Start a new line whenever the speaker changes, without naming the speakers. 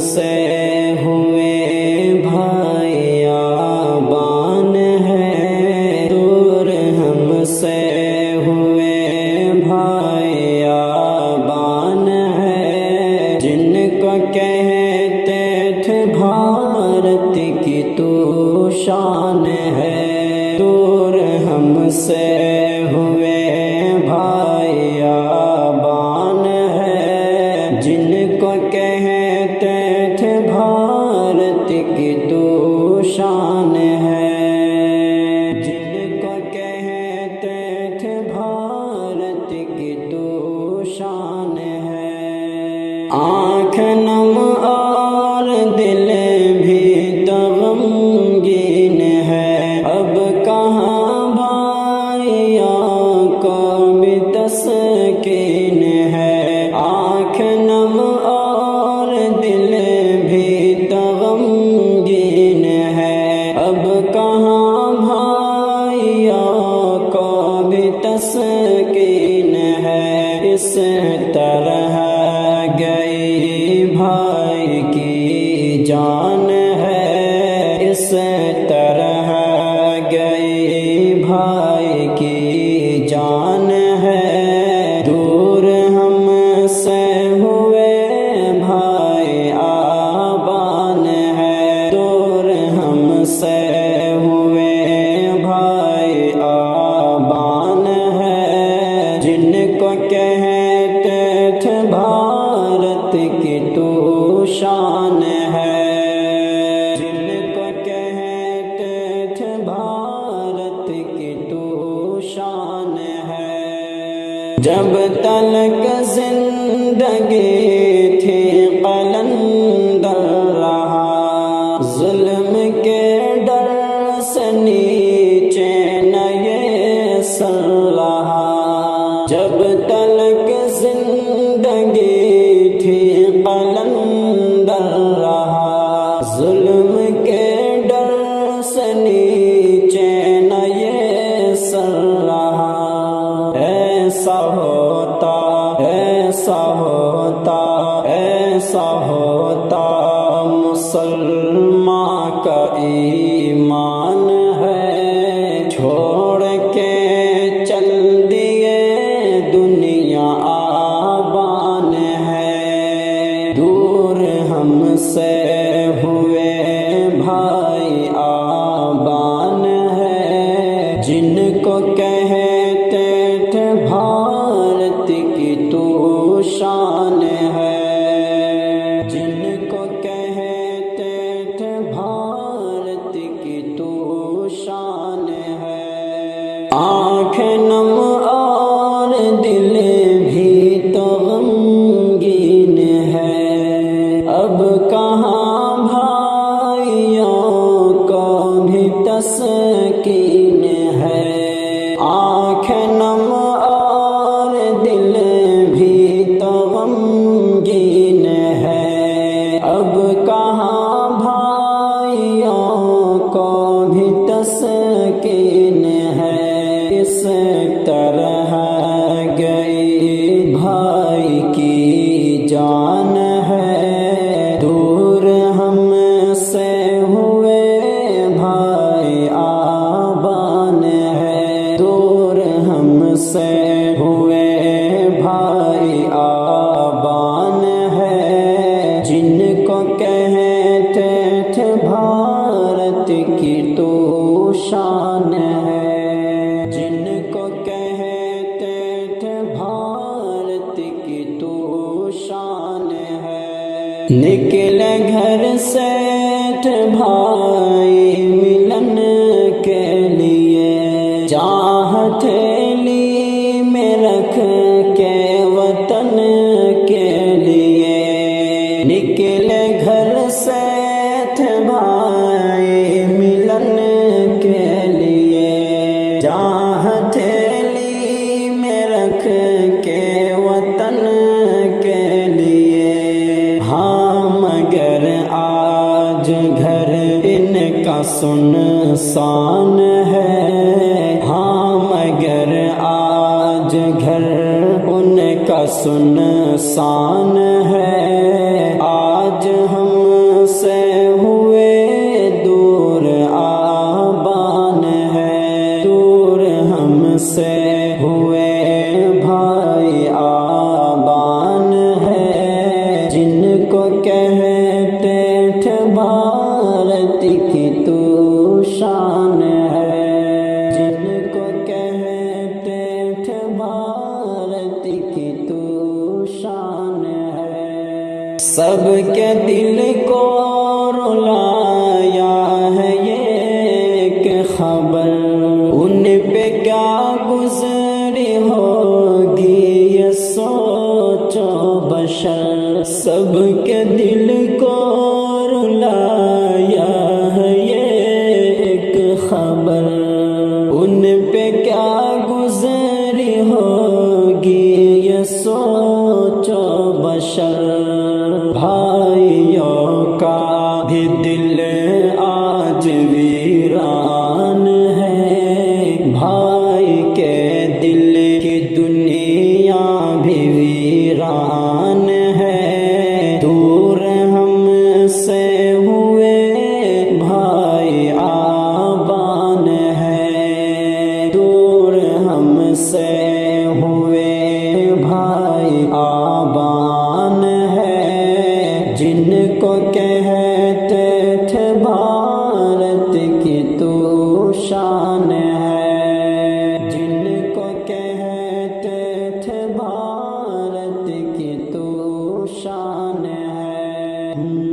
سے ہوئے بھائی آبان ہے، دور ہم سے ہوئے بھائی آبان ہے، جن کو کہتے تھے بھارت کی تو شان ہے، دور ہم سے ہوئے بھائی آبان ہے، جن کو کہتے تھے بھارت کی تو شان ہے، جن کو کہتے تھے بھارت کی تو شان ہے، آنکھ نم اور دل بھی تو غمگین ہے، اب کہاں بھائیوں کو بھی تسکین ہے، آنکھ نم اور دل بھی تو غمگین ہے، اب کہاں بھائیوں کو بھی تسکین ہے، اس طرح گئی بھائی کی جان ہے، اس طرح گئی بھائی کی جان ہے، دور ہم سے ہوئے بھائی آبان ہے، دور ہم سے ہوئے بھائی آبان ہے، جن کو کہتے تھے بھارت کی تو شان ہے، جن کو کہتے تھے بھارت کی تو شان ہے، جب تلک زندگی تھی قلندر رہا، ظلم کے ڈر سے نیچے نہ یہ سر رہا، جب تلک زندگی تھی قلندر رہا، ظلم کے ڈر سے نیچے نہ یہ سر رہا، ایسا ہوتا ایسا ہوتا ایسا ہوتا مسلمان کا ایمان ہے، چھوڑ کے چل دیے دنیا آبان ہے، دور ہم سے ہوئے بھائی آبان ہے، جن کو کہتے تھے بھارت کی تو شان ہے، جن کو کہتے تھے بھارت کی تو شان ہے، آنکھ نم اور دل بھی تو غمگین ہے، اب کہاں بھائیوں کو بھی تسکین ہے، آنکھ نم اور دل بھی تو غمگین ہے، اب کہاں بھائیوں کو بھی تسکین ہے، اس طرح گئی بھائی کی جان ہے، دور ہم سے ہوئے بھائی آبان ہے، دور ہم سے ہوئے بھائی آبان ہے، جن کو کہتے تھے بھارت کی تو شان ہے، جن کو کہتے تھے بھارت کی تو شان ہے، نکلے گھر سے بھائی ملن کے لیے، جاں ہتھیلی میں رکھ کے وطن کے لیے، نکلے گھر سے بھائی ملن کے لیے، جاں ہتھیلی میں رکھ کے وطن کے لیے، ہاں مگر آج گھر ان کا سنسان ہے، ہاں مگر آج گھر ان کا سنسان ہے، آج ہم سب کے دل کو رلایا ہے یہ خبر، ان پہ کیا گزری ہوگی یہ سوچو بشر، سب کے دل کو رلایا ہے یہ خبر، ان پہ کیا گزری ہوگی یہ سوچو بشر۔ بھائیوں کا بھی دل آج ویران ہے، بھائی کے دل کی دنیا بھی ویران ہے، دور ہم سے ہوئے بھائی آبان ہے، دور ہم سے ہوئے بھائی آبان ہے، جن کو کہتے تھے بھارت کی تو شان ہے، جن کو کہتے تھے بھارت کی تو شان ہے۔